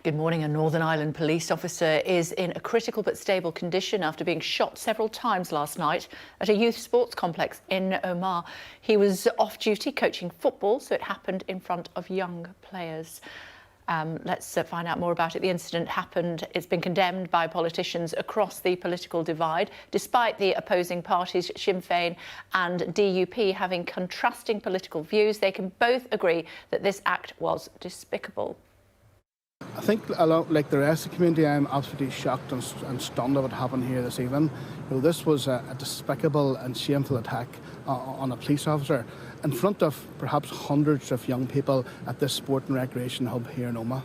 Good morning. A Northern Ireland police officer is in a critical but stable condition after being shot several times last night at a youth sports complex in Omagh. He was off duty coaching football, so it happened in front of young players. Let's find out more about it. The incident happened. It's been condemned by politicians across the political divide, despite the opposing parties, Sinn Féin and DUP, having contrasting political views. They can both agree that this act was despicable. I think, like the rest of the community, I'm absolutely shocked and stunned at what happened here this evening. This was a despicable and shameful attack on a police officer in front of perhaps hundreds of young people at this sport and recreation hub here in Omagh.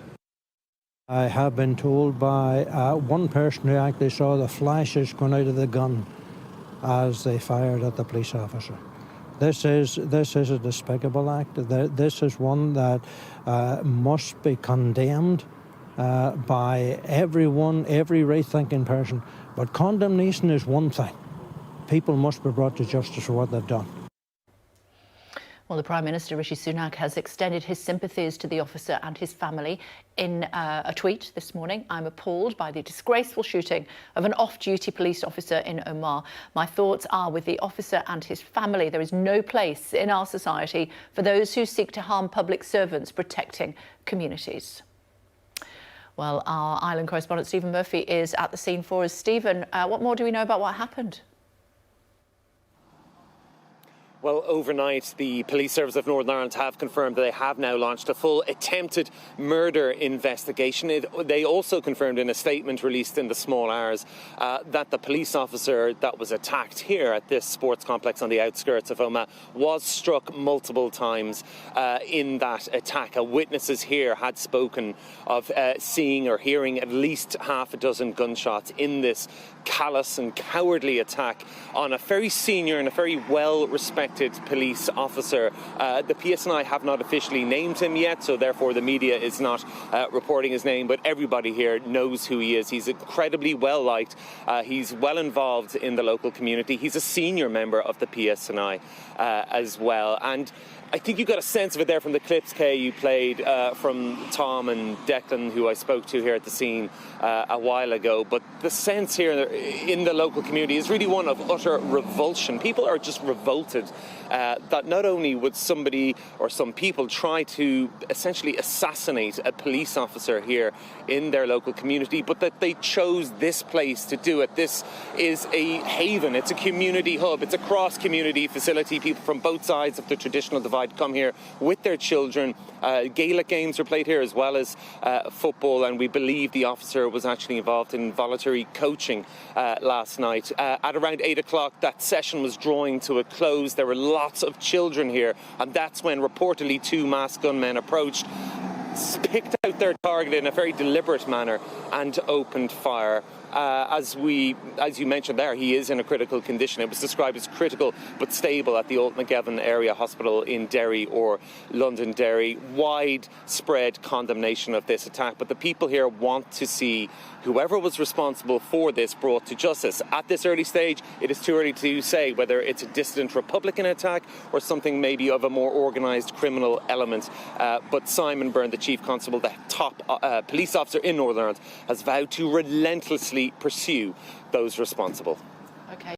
I have been told by one person who actually saw the flashes going out of the gun as they fired at the police officer. This is a despicable act. This is one that must be condemned by everyone, every right-thinking person. But condemnation is one thing. People must be brought to justice for what they've done. Well, the Prime Minister, Rishi Sunak, has extended his sympathies to the officer and his family. In a tweet this morning, "I'm appalled by the disgraceful shooting of an off-duty police officer in Omagh. My thoughts are with the officer and his family. There is no place in our society for those who seek to harm public servants protecting communities." Well, our Ireland correspondent Stephen Murphy is at the scene for us. Stephen, what more do we know about what happened? Well, overnight, the Police Service of Northern Ireland have confirmed that they have now launched a full attempted murder investigation. They also confirmed in a statement released in the small hours that the police officer that was attacked here at this sports complex on the outskirts of Omagh was struck multiple times in that attack. Witnesses here had spoken of seeing or hearing at least half a dozen gunshots in this callous and cowardly attack on a very senior and a very well-respected police officer. The PSNI have not officially named him yet, so therefore the media is not reporting his name, but everybody here knows who he is. He's incredibly well-liked. He's well involved in the local community. He's a senior member of the PSNI as well. And I think you got a sense of it there from the clips, Kay, you played from Tom and Declan, who I spoke to here at the scene a while ago. But the sense here in the local community is really one of utter revulsion. People are just revolted that not only would somebody or some people try to essentially assassinate a police officer here in their local community, but that they chose this place to do it. This is a haven. It's a community hub. It's a cross-community facility. People from both sides of the traditional divide come here with their children. Gaelic games are played here as well as football, and we believe the officer was actually involved in voluntary coaching last night. At around 8 o'clock, that session was drawing to a close. There were lots of children here, and that's when reportedly two masked gunmen approached, picked out their target in a very deliberate manner and opened fire. As you mentioned there, he is in a critical condition. It was described as critical but stable at the Old McGavin Area Hospital in Derry or Londonderry. Widespread condemnation of this attack, but the people here want to see whoever was responsible for this brought to justice. At this early stage, it is too early to say whether it's a dissident Republican attack or something maybe of a more organised criminal element. But Simon Byrne, the Chief Constable, the top police officer in Northern Ireland, has vowed to relentlessly pursue those responsible. Okay.